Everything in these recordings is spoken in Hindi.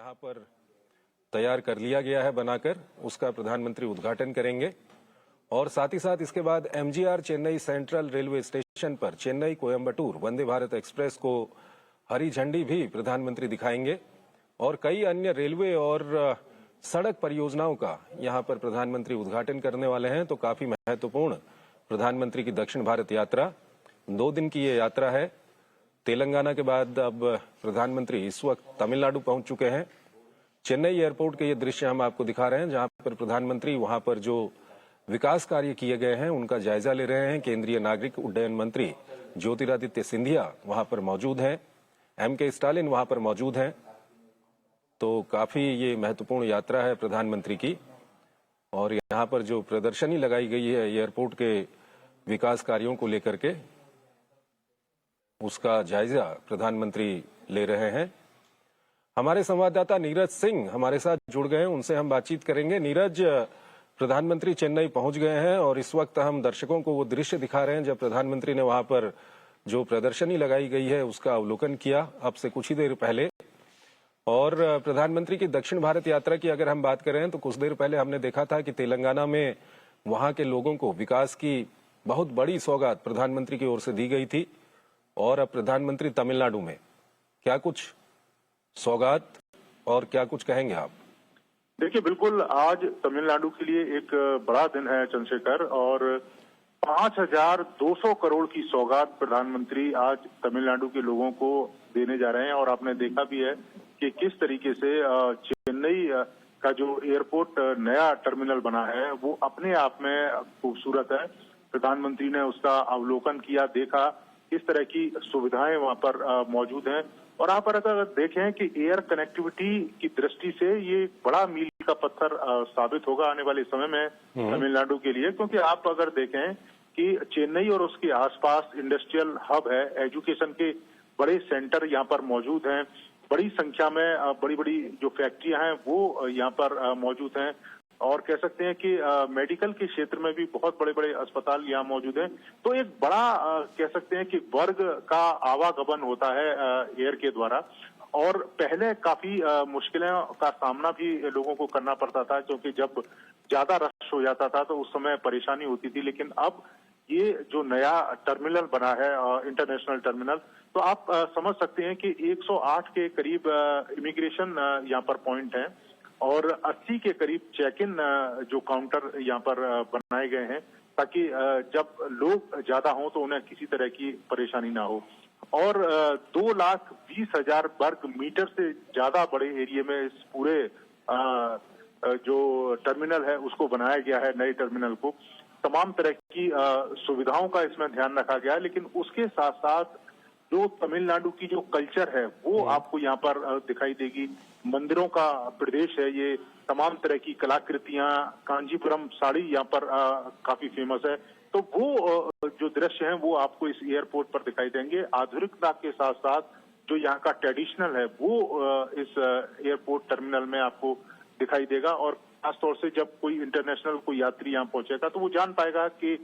यहाँ पर तैयार कर लिया गया है बनाकर, उसका प्रधानमंत्री उद्घाटन करेंगे। और साथ ही साथ इसके बाद MGR Chennai central railway station पर चेन्नई कोयम्बटूर वंदे भारत एक्सप्रेस को हरी झंडी भी प्रधानमंत्री दिखाएंगे और कई अन्य रेलवे और सड़क परियोजनाओं का यहाँ पर प्रधानमंत्री उद्घाटन करने वाले हैं। तो काफी महत्वपूर्ण प्रधानमंत्री की दक्षिण भारत यात्रा, 2 दिन की ये यात्रा है। तेलंगाना के बाद अब प्रधानमंत्री इस वक्त तमिलनाडु पहुंच चुके हैं। चेन्नई एयरपोर्ट के ये दृश्य हम आपको दिखा रहे हैं, जहां पर प्रधानमंत्री वहां पर जो विकास कार्य किए गए हैं उनका जायजा ले रहे हैं। केंद्रीय नागरिक उड्डयन मंत्री ज्योतिरादित्य सिंधिया वहां पर मौजूद हैं, एमके स्टालिन वहां पर मौजूद हैं। तो काफी ये महत्वपूर्ण यात्रा है प्रधानमंत्री की। और यहाँ पर जो प्रदर्शनी लगाई गई है एयरपोर्ट के विकास कार्यों को लेकर के, उसका जायजा प्रधानमंत्री ले रहे हैं। हमारे संवाददाता नीरज सिंह हमारे साथ जुड़ गए हैं, उनसे हम बातचीत करेंगे। नीरज, प्रधानमंत्री चेन्नई पहुंच गए हैं और इस वक्त हम दर्शकों को वो दृश्य दिखा रहे हैं जब प्रधानमंत्री ने वहां पर जो प्रदर्शनी लगाई गई है उसका अवलोकन किया अब से कुछ ही देर पहले। और प्रधानमंत्री की दक्षिण भारत यात्रा की अगर हम बात करें तो कुछ देर पहले हमने देखा था कि तेलंगाना में वहां के लोगों को विकास की बहुत बड़ी सौगात प्रधानमंत्री की ओर से दी गई थी। और अब प्रधानमंत्री तमिलनाडु में, क्या कुछ सौगात और क्या कुछ कहेंगे आप? देखिए, बिल्कुल आज तमिलनाडु के लिए एक बड़ा दिन है चंद्रशेखर, और 5,200 करोड़ की सौगात प्रधानमंत्री आज तमिलनाडु के लोगों को देने जा रहे हैं। और आपने देखा भी है कि किस तरीके से चेन्नई का जो एयरपोर्ट नया टर्मिनल बना है वो अपने आप में खूबसूरत है। प्रधानमंत्री ने उसका अवलोकन किया, देखा किस तरह की सुविधाएं वहां पर मौजूद हैं। और आप अगर देखें कि एयर कनेक्टिविटी की दृष्टि से ये बड़ा मील का पत्थर साबित होगा आने वाले समय में तमिलनाडु के लिए, क्योंकि आप अगर देखें कि चेन्नई और उसके आसपास इंडस्ट्रियल हब है, एजुकेशन के बड़े सेंटर यहाँ पर मौजूद हैं, बड़ी संख्या में बड़ी बड़ी जो फैक्ट्रियां हैं वो यहाँ पर मौजूद हैं। और कह सकते हैं कि मेडिकल के क्षेत्र में भी बहुत बड़े बड़े अस्पताल यहाँ मौजूद हैं। तो एक बड़ा कह सकते हैं कि वर्ग का आवागमन होता है एयर के द्वारा। और पहले काफी मुश्किलें का सामना भी लोगों को करना पड़ता था, क्योंकि जब ज्यादा रश हो जाता था तो उस समय परेशानी होती थी। लेकिन अब ये जो नया टर्मिनल बना है, इंटरनेशनल टर्मिनल, तो आप समझ सकते हैं कि 108 के करीब इमिग्रेशन यहाँ पर पॉइंट हैं और 80 के करीब चेक इन जो काउंटर यहाँ पर बनाए गए हैं, ताकि जब लोग ज्यादा हों तो उन्हें किसी तरह की परेशानी ना हो। और 2,20,000 वर्ग मीटर से ज्यादा बड़े एरिया में इस पूरे जो टर्मिनल है उसको बनाया गया है। नए टर्मिनल को तमाम तरह की सुविधाओं का इसमें ध्यान रखा गया है। लेकिन उसके साथ साथ जो तमिलनाडु की जो कल्चर है वो आपको यहाँ पर दिखाई देगी। मंदिरों का प्रदेश है ये, तमाम तरह की कलाकृतियां, कांजीपुरम साड़ी यहाँ पर काफी फेमस है। तो वो जो दृश्य हैं वो आपको इस एयरपोर्ट पर दिखाई देंगे। आधुनिकता के साथ साथ जो यहाँ का ट्रेडिशनल है वो इस एयरपोर्ट टर्मिनल में आपको दिखाई देगा। और खासतौर से जब कोई इंटरनेशनल कोई यात्री यहाँ पहुंचेगा तो वो जान पाएगा कि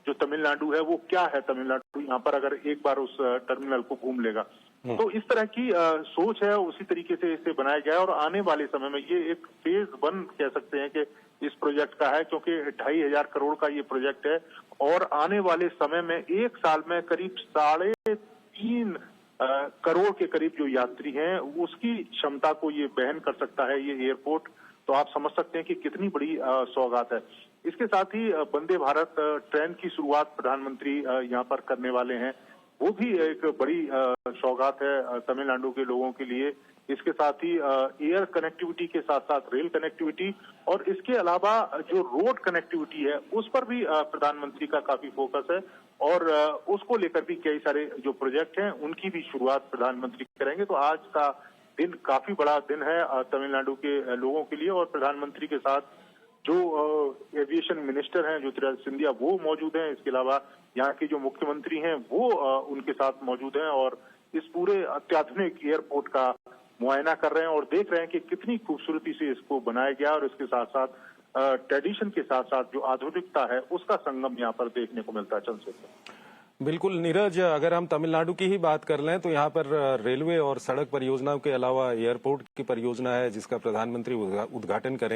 जो तमिलनाडु है वो क्या है। तमिलनाडु यहाँ पर अगर एक बार उस टर्मिनल को घूम लेगा तो इस तरह की सोच है, उसी तरीके से इसे बनाया गया है। और आने वाले समय में ये एक फेज 1 कह सकते हैं कि इस प्रोजेक्ट का है, क्योंकि 2,500 करोड़ का ये प्रोजेक्ट है। और आने वाले समय में एक साल में करीब 3.5 करोड़ के करीब जो यात्री हैं उसकी क्षमता को ये वहन कर सकता है ये एयरपोर्ट। तो आप समझ सकते हैं कि कितनी बड़ी सौगात है। इसके साथ ही वंदे भारत ट्रेन की शुरुआत प्रधानमंत्री यहाँ पर करने वाले हैं, वो भी एक बड़ी सौगात है तमिलनाडु के लोगों के लिए। इसके साथ ही एयर कनेक्टिविटी के साथ साथ रेल कनेक्टिविटी और इसके अलावा जो रोड कनेक्टिविटी है उस पर भी प्रधानमंत्री का काफी फोकस है। और उसको लेकर भी कई सारे जो प्रोजेक्ट हैं उनकी भी शुरुआत प्रधानमंत्री करेंगे। तो आज का दिन काफी बड़ा दिन है तमिलनाडु के लोगों के लिए। और प्रधानमंत्री के साथ जो एविएशन मिनिस्टर हैं ज्योतिरादित्य सिंधिया वो मौजूद हैं। इसके अलावा यहाँ के जो मुख्यमंत्री हैं वो उनके साथ मौजूद हैं और इस पूरे अत्याधुनिक एयरपोर्ट का मुआयना कर रहे हैं और देख रहे हैं कि कितनी खूबसूरती से इसको बनाया गया। और इसके साथ साथ ट्रेडिशन के साथ साथ जो आधुनिकता है उसका संगम यहाँ पर देखने को मिलता है। चंद्रशेखर, बिल्कुल नीरज, अगर हम तमिलनाडु की ही बात कर लें तो यहाँ पर रेलवे और सड़क परियोजनाओं के अलावा एयरपोर्ट की परियोजना है जिसका प्रधानमंत्री उद्घाटन करेंगे।